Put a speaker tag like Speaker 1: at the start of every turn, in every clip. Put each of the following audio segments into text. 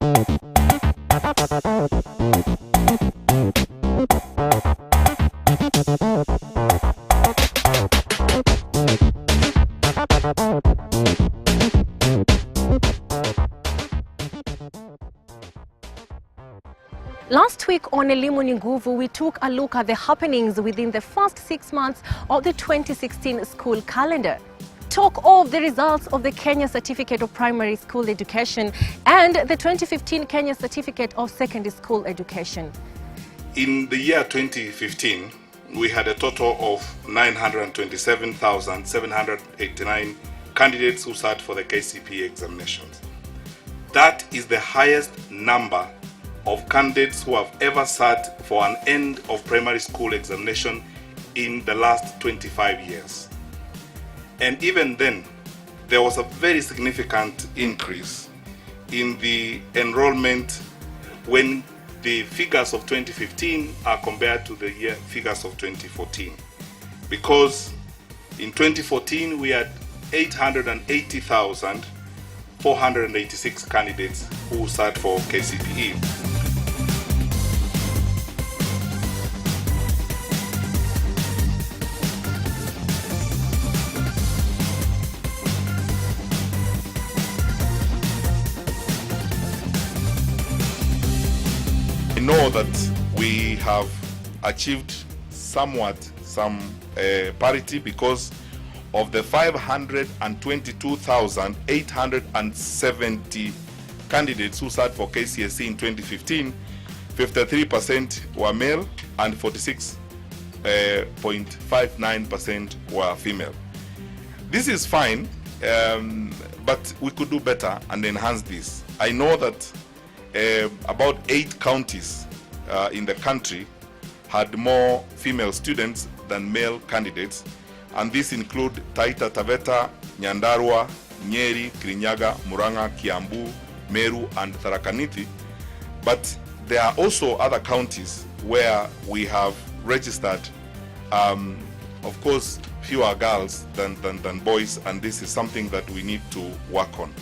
Speaker 1: Last week on ELIMU Nguvu, we took a look at the happenings within the first 6 months of the 2016 school calendar. Talk of the results of the Kenya Certificate of Primary School Education and the 2015 Kenya Certificate of Secondary School Education.
Speaker 2: In the year 2015, we had a total of 927,789 candidates who sat for the KCPE examinations. That is the highest number of candidates who have ever sat for an end of primary school examination in the last 25 years. And even then, there was a very significant increase in the enrollment when the figures of 2015 are compared to the year figures of 2014. Because in 2014, we had 880,486 candidates who sat for KCPE. I know that we have achieved some parity because of the 522,870 candidates who sat for KCSE in 2015. 53% were male and 46.59% were female. This is fine, but we could do better and enhance this. I know that about 8 counties in the country had more female students than male candidates, and these include Taita Taveta, Nyandarua, Nyeri, Kirinyaga, Murang'a, Kiambu, Meru, and Tharaka Nithi. But there are also other counties where we have registered, of course, fewer girls than boys, and this is something that we need to work on.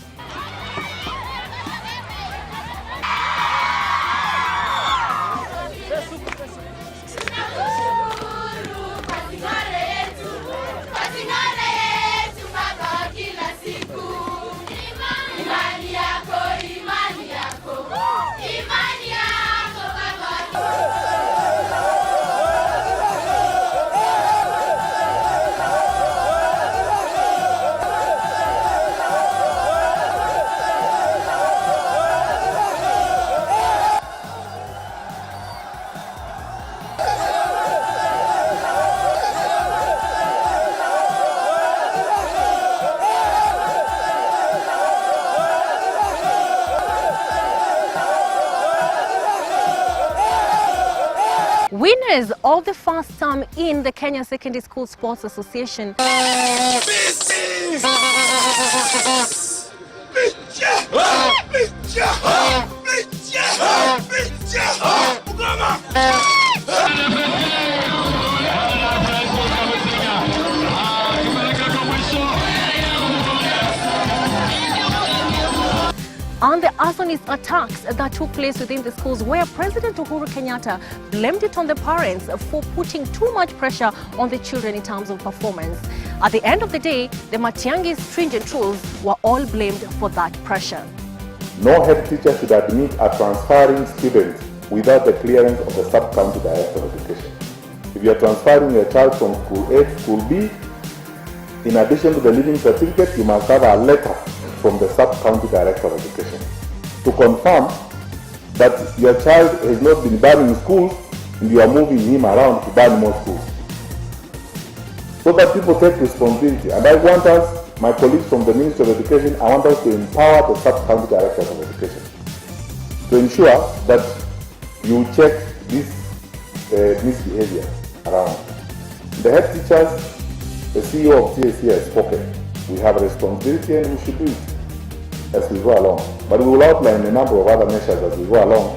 Speaker 1: Winners of the first term in the Kenya Secondary School Sports Association. And the arsonist attacks that took place within the schools, where President Uhuru Kenyatta blamed it on the parents for putting too much pressure on the children in terms of performance. At the end of the day, the Matiang'i's stringent rules were all blamed for that pressure.
Speaker 3: No head teacher should admit a transferring student without the clearance of the sub-county director of education. If you are transferring your child from school A to school B, in addition to the leaving certificate, you must have a letter from the sub-county director of education to confirm that your child has not been banned in schools and you are moving him around to ban more schools. So that people take responsibility. And I want us, my colleagues from the Ministry of Education, I want us to empower the sub-county directors of education to ensure that you check this misbehavior around. The head teachers, the CEO of TSC has spoken. We have a responsibility and we should do it as we go along. But we will outline a number of other measures as we go along.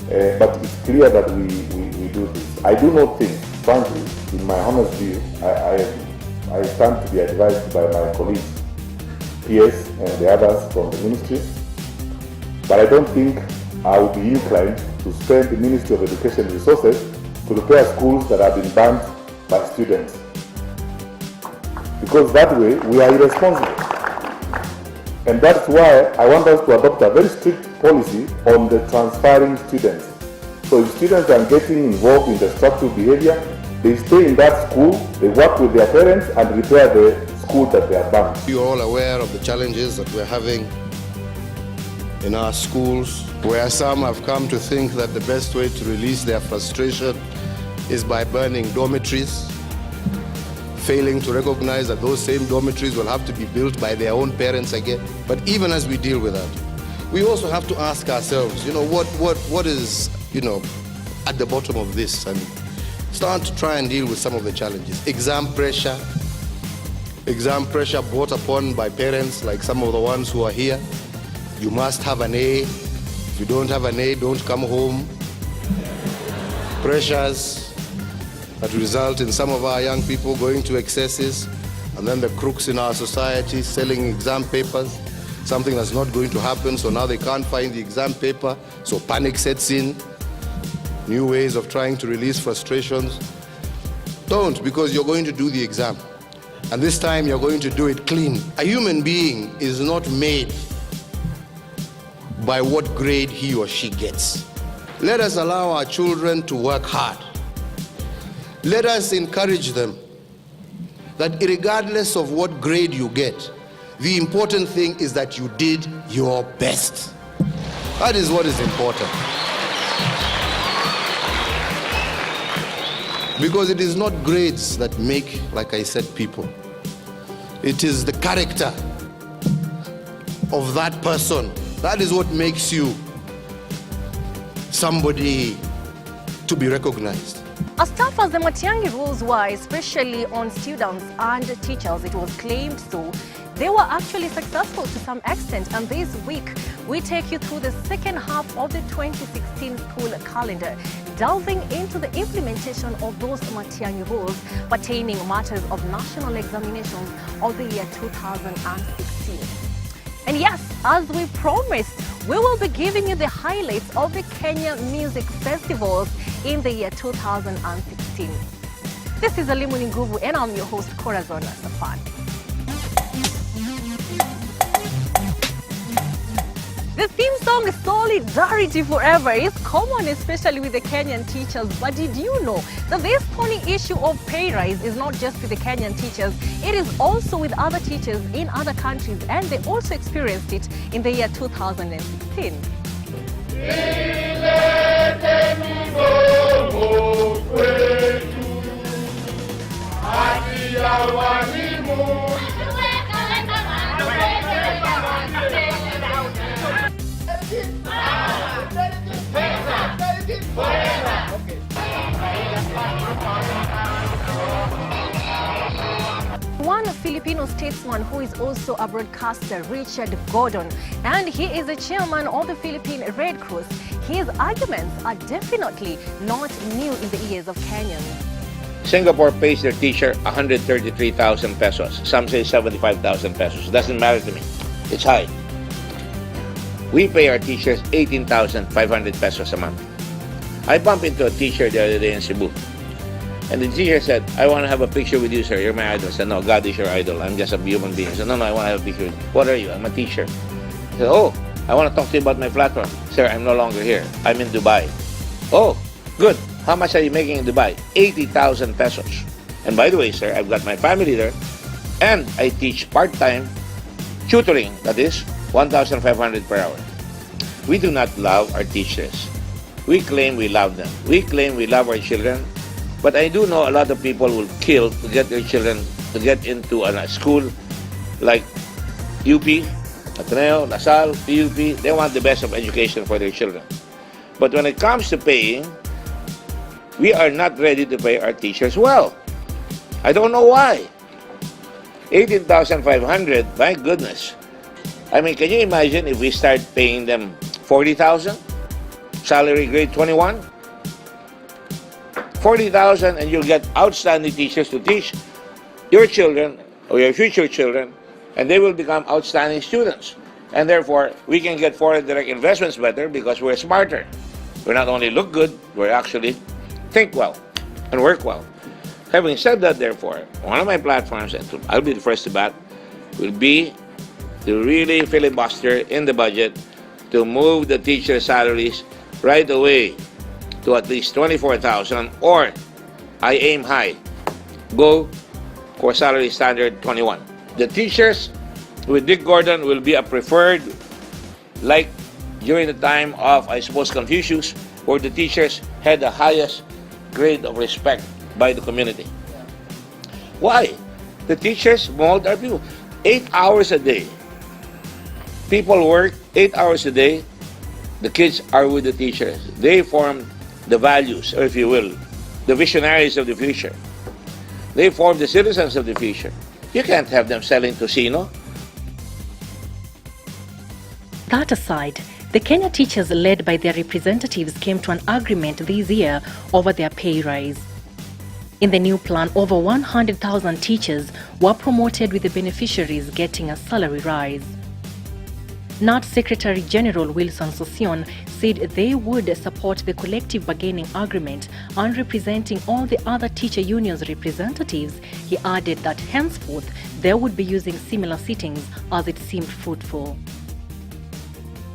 Speaker 3: But it's clear that we do this. I do not think, frankly, in my honest view, I stand to be advised by my colleagues, PS and the others from the ministry, but I don't think I would be inclined to spend the Ministry of Education resources to repair schools that have been banned by students. Because that way, we are irresponsible. And that's why I want us to adopt a very strict policy on the transferring students. So if students are getting involved in destructive behavior, they stay in that school, they work with their parents and repair the school that they are banned.
Speaker 4: You are all aware of the challenges that we're having in our schools, where some have come to think that the best way to release their frustration is by burning dormitories, failing to recognize that those same dormitories will have to be built by their own parents again. But even as we deal with that, we also have to ask ourselves, what is, at the bottom of this, and start to try and deal with some of the challenges. Exam pressure brought upon by parents like some of the ones who are here. You must have an A. If you don't have an A, don't come home. Pressures that result in some of our young people going to excesses, and then the crooks in our society selling exam papers, something that's not going to happen, so now they can't find the exam paper, so panic sets in. New ways of trying to release frustrations. Don't, because you're going to do the exam. And this time you're going to do it clean. A human being is not made by what grade he or she gets. Let us allow our children to work hard. Let us encourage them that regardless of what grade you get, the important thing is that you did your best. That is what is important. Because it is not grades that make, like I said, people. It is the character of that person. That is what makes you somebody to be recognized.
Speaker 1: As tough as the Matiang'i rules were, especially on students and teachers, it was claimed so, they were actually successful to some extent. And this week, we take you through the second half of the 2016 school calendar, delving into the implementation of those Matiang'i rules pertaining matters of national examinations of the year 2016. And yes, as we promised, we will be giving you the highlights of the Kenya Music Festivals in the year 2016. This is ELIMU Nguvu, and I'm your host, Corazon Safan. The theme song Solidarity Forever is common, especially with the Kenyan teachers. But did you know that this thorny issue of pay rise is not just with the Kenyan teachers, it is also with other teachers in other countries, and they also experienced it in the year 2016. One Filipino statesman who is also a broadcaster, Richard Gordon, and he is the chairman of the Philippine Red Cross. His arguments are definitely not new in the ears of Kenyans.
Speaker 5: Singapore pays their teacher 133,000 pesos. Some say 75,000 pesos. Doesn't matter to me. It's high. We pay our teachers 18,500 pesos a month. I bumped into a teacher the other day in Cebu. And the teacher said, I want to have a picture with you, sir. You're my idol. I said, no, God is your idol. I'm just a human being. I said, no, I want to have a picture with you. What are you? I'm a teacher. I said, oh, I want to talk to you about my platform. Sir, I'm no longer here. I'm in Dubai. Oh, good. How much are you making in Dubai? 80,000 pesos. And by the way, sir, I've got my family there. And I teach part-time tutoring. That is 1,500 per hour. We do not love our teachers. We claim we love them. We claim we love our children. But I do know a lot of people will kill to get their children to get into a school like UP, Ateneo, LaSalle, PUP. They want the best of education for their children. But when it comes to paying, we are not ready to pay our teachers well. I don't know why. 18,500, my goodness. I mean, can you imagine if we start paying them 40,000? Salary grade 21? 40,000 and you'll get outstanding teachers to teach your children or your future children, and they will become outstanding students. And therefore, we can get foreign direct investments better because we're smarter. We not only look good, we actually think well and work well. Having said that, therefore, one of my platforms, and I'll be the first to bat, will be to really filibuster in the budget to move the teacher salaries right away to at least 24,000, or I aim high, go for salary standard 21. The teachers with Dick Gordon will be a preferred, like during the time of, I suppose, Confucius, where the teachers had the highest grade of respect by the community. Why? The teachers mold our people. 8 hours a day. People work 8 hours a day. The kids are with the teachers. They form the values, or if you will, the visionaries of the future. They form the citizens of the future. You can't have them selling tocino.
Speaker 1: That aside, the Kenya teachers led by their representatives came to an agreement this year over their pay rise. In the new plan, over 100,000 teachers were promoted, with the beneficiaries getting a salary rise. NAT Secretary General Wilson Sosion said they would support the collective bargaining agreement, and representing all the other teacher unions' representatives, he added that henceforth they would be using similar sittings as it seemed fruitful.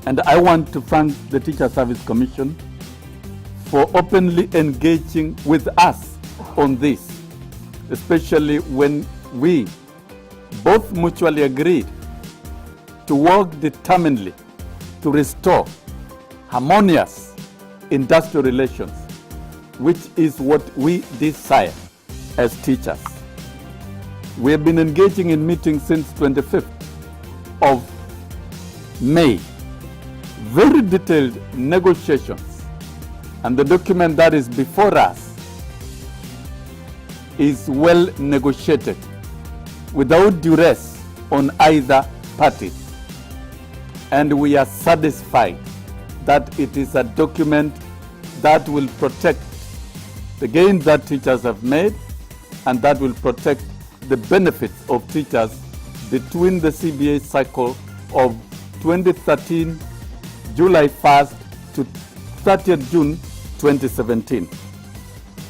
Speaker 6: And I want to thank the Teacher Service Commission for openly engaging with us on this, especially when we both mutually agreed to work determinedly to restore harmonious industrial relations, which is what we desire as teachers. We have been engaging in meetings since 25th of May, very detailed negotiations, and the document that is before us is well negotiated without duress on either party. And we are satisfied that it is a document that will protect the gains that teachers have made, and that will protect the benefits of teachers between the CBA cycle of 2013 July 1st to 30th June 2017.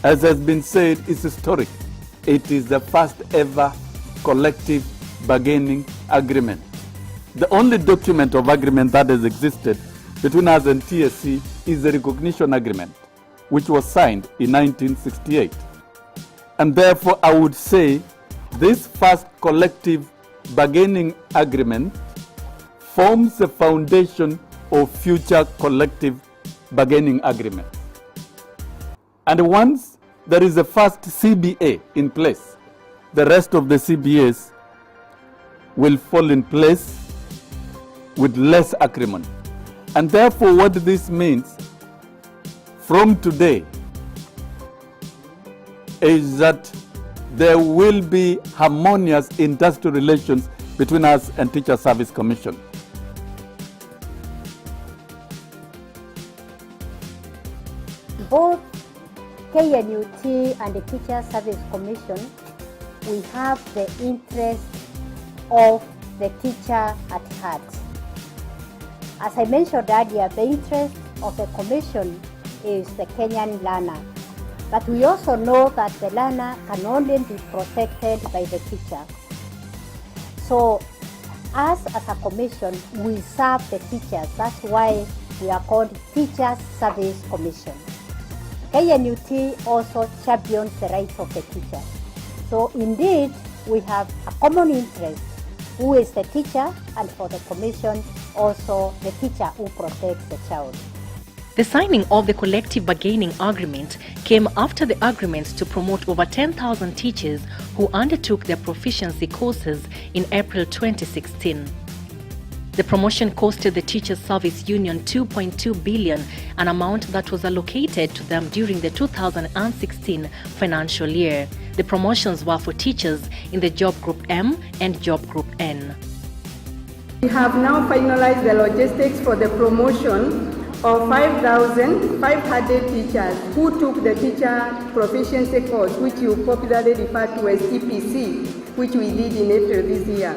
Speaker 6: As has been said, it's historic. It is the first ever collective bargaining agreement. The only document of agreement that has existed between us and TSC is the recognition agreement, which was signed in 1968. And therefore, I would say this first collective bargaining agreement forms the foundation of future collective bargaining agreements. And once there is a first CBA in place, the rest of the CBAs will fall in place with less acrimony. And therefore, what this means from today is that there will be harmonious industrial relations between us and Teacher Service Commission.
Speaker 7: Both KNUT and the Teacher Service Commission, we have the interest of the teacher at heart. As I mentioned earlier, the interest of the Commission is the Kenyan learner. But we also know that the learner can only be protected by the teacher. So, us as a Commission, we serve the teachers. That's why we are called Teacher Service Commission. KNUT also champions the rights of the teacher. So indeed, we have a common interest, who is the teacher, and for the Commission, also the teacher who protects the child.
Speaker 1: The signing of the collective bargaining agreement came after the agreement to promote over 10,000 teachers who undertook their proficiency courses in April 2016. The promotion costed the Teachers Service Union 2.2 billion, an amount that was allocated to them during the 2016 financial year. The promotions were for teachers in the Job Group M and Job Group N.
Speaker 8: We have now finalized the logistics for the promotion of 5,500 teachers who took the teacher proficiency course, which you popularly refer to as EPC, which we did in April this year.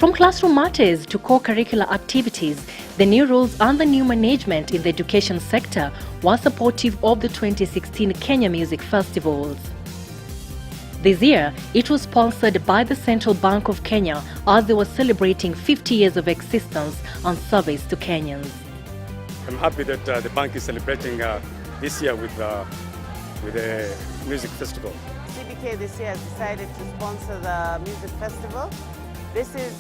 Speaker 1: From classroom matters to co-curricular activities, the new rules and the new management in the education sector were supportive of the 2016 Kenya Music Festivals. This year, it was sponsored by the Central Bank of Kenya as they were celebrating 50 years of existence and service to Kenyans.
Speaker 9: I'm happy that the bank is celebrating this year with the music festival.
Speaker 10: CBK this year has decided to sponsor the music festival. This is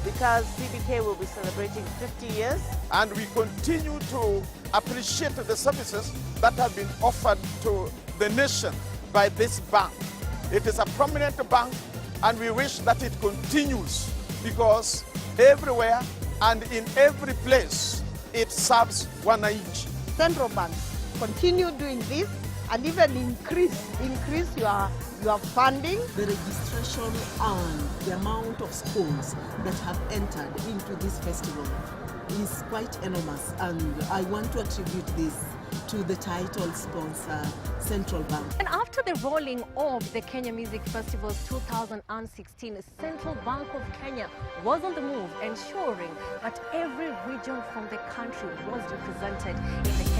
Speaker 10: because CBK will be celebrating 50 years.
Speaker 11: And we continue to appreciate the services that have been offered to the nation by this bank. It is a prominent bank, and we wish that it continues, because everywhere and in every place it serves wananchi.
Speaker 12: Central Bank, continue doing this and even increase your funding.
Speaker 13: The registration and the amount of schools that have entered into this festival is quite enormous, and I want to attribute this to the title sponsor, Central Bank.
Speaker 1: And after the rolling of the Kenya Music Festival's 2016, Central Bank of Kenya was on the move, ensuring that every region from the country was represented in the